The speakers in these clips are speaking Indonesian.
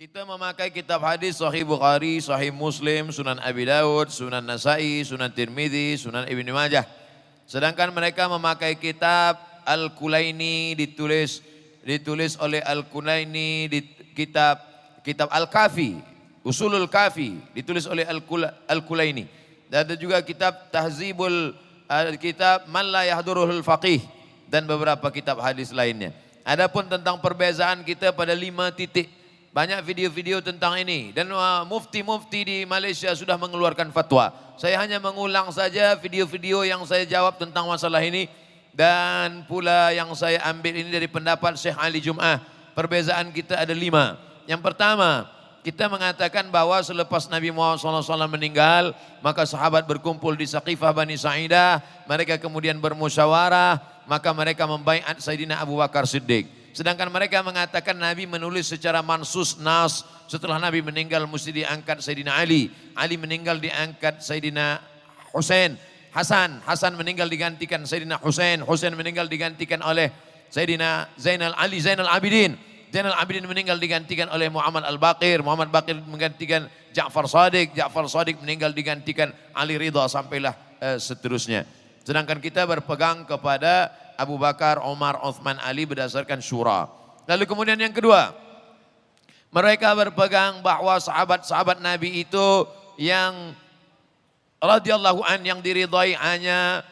Kita memakai kitab hadis Sahih Bukhari, Sahih Muslim, Sunan Abi Dawud, Sunan Nasai, Sunan Tirmidzi, Sunan Ibnu Majah. Sedangkan mereka memakai kitab Al-Kulaini ditulis oleh Al-Kulaini di kitab Al-Kafi, Usulul Kafi ditulis oleh Al-Kulaini. Dan ada juga kitab Tahzibul kitab Man La Yahduruhul Faqih dan beberapa kitab hadis lainnya. Adapun tentang perbezaan kita pada 5 titik. Banyak video-video tentang ini dan mufti-mufti di Malaysia sudah mengeluarkan fatwa. Saya hanya mengulang saja video-video yang saya jawab tentang masalah ini dan pula yang saya ambil ini dari pendapat Syekh Ali Jum'ah. Perbezaan kita ada 5. Yang pertama, kita mengatakan bahwa selepas Nabi Muhammad SAW meninggal, maka sahabat berkumpul di Saqifah Bani Sa'idah, mereka kemudian bermusyawarah, maka mereka membaiat Sayyidina Abu Bakar Siddiq. Sedangkan mereka mengatakan Nabi menulis secara mansus nas, setelah Nabi meninggal mesti diangkat Sayyidina Ali. Ali meninggal diangkat Sayyidina Hasan meninggal digantikan Sayyidina Husain meninggal digantikan oleh Sayyidina Zainal Abidin. Zainal Abidin meninggal digantikan oleh Muhammad Al-Baqir. Muhammad Baqir menggantikan Ja'far Sadiq meninggal digantikan Ali Ridha sampailah seterusnya. Sedangkan kita berpegang kepada Abu Bakar, Umar, Uthman, Ali berdasarkan syura. Lalu kemudian yang kedua, mereka berpegang bahwa sahabat-sahabat Nabi itu yang radhiyallahu an yang diridhai hanya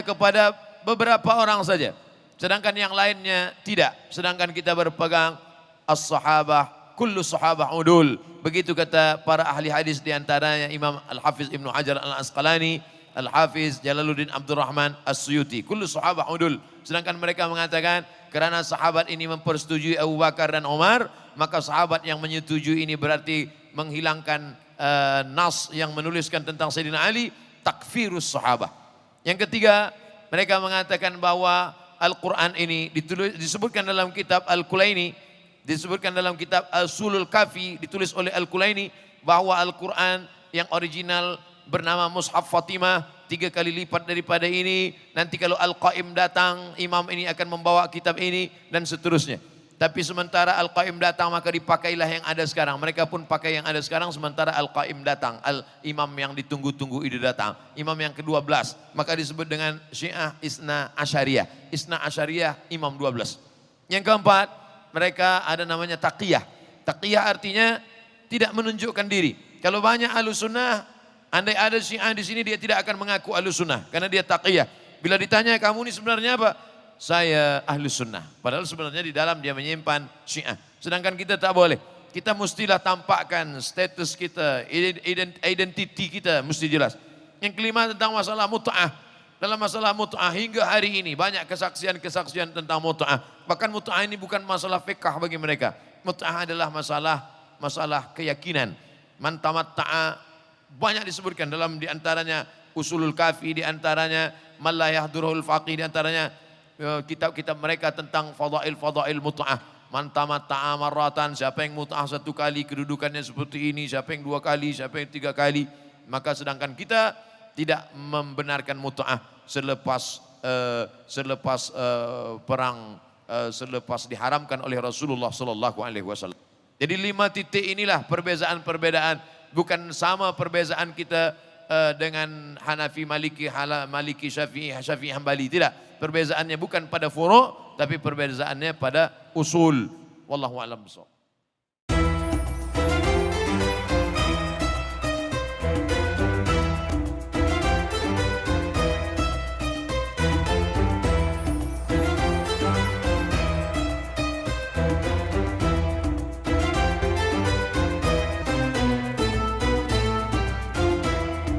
kepada beberapa orang saja. Sedangkan yang lainnya tidak. Sedangkan kita berpegang as-sahabah, kullu sahabah udul. Begitu kata para ahli hadis diantaranya Imam Al-Hafiz Ibnu Hajar Al-Asqalani, Al-Hafiz Jalaluddin Abdurrahman As-Suyuti. Kullu sahabah udul. Sedangkan mereka mengatakan kerana sahabat ini mempersetujui Abu Bakar dan Umar, maka sahabat yang menyetujui ini berarti menghilangkan nas yang menuliskan tentang Sayyidina Ali, takfirus sahabah. Yang ketiga, mereka mengatakan bahwa Al-Quran ini disebutkan dalam kitab Al-Kulaini, disebutkan dalam kitab Usulul Kafi ditulis oleh Al-Kulaini bahwa Al-Quran yang original bernama Mushaf Fatimah 3 kali lipat daripada ini. Nanti kalau Al-Qaim datang, imam ini akan membawa kitab ini dan seterusnya. Tapi sementara Al-Qaim datang maka dipakailah yang ada sekarang. Mereka pun pakai yang ada sekarang sementara Al-Qaim datang. Imam yang ditunggu-tunggu itu datang. Imam yang ke-12 maka disebut dengan Syiah Isna Asyariyah. Isna Asyariyah imam 12. Yang keempat, mereka ada namanya taqiyah. Taqiyah artinya tidak menunjukkan diri. Kalau banyak Ahlus Sunnah, andai ada Syiah di sini dia tidak akan mengaku Ahlus Sunnah karena dia taqiyah. Bila ditanya kamu ini sebenarnya apa? Saya Ahlus Sunnah. Padahal sebenarnya di dalam dia menyimpan Syiah. Sedangkan kita tak boleh. Kita mestilah tampakkan status kita, identiti kita mesti jelas. Yang kelima tentang masalah mut'ah. Dalam masalah mut'ah hingga hari ini banyak kesaksian-kesaksian tentang mut'ah. Bahkan mut'ah ini bukan masalah fiqh bagi mereka. Mut'ah adalah masalah keyakinan. Man tamatta'a banyak disebutkan dalam diantaranya Usulul Kafi, diantaranya Man La Yahduruhul Faqih, diantaranya kitab-kitab mereka tentang fadail mut'ah. Man tamatta'a marratan, siapa yang mut'ah 1 kali kedudukannya seperti ini, siapa yang 2 kali, siapa yang 3 kali. Maka sedangkan kita tidak membenarkan mut'ah selepas perang, selepas diharamkan oleh Rasulullah sallallahu alaihi wasallam. Jadi 5 titik inilah perbezaan-perbedaan, bukan sama perbezaan kita dengan Hanafi, Maliki, Syafi'i, Hambali, tidak. Perbezaannya bukan pada furu' tapi perbezaannya pada usul. Wallahu a'lam bishawab.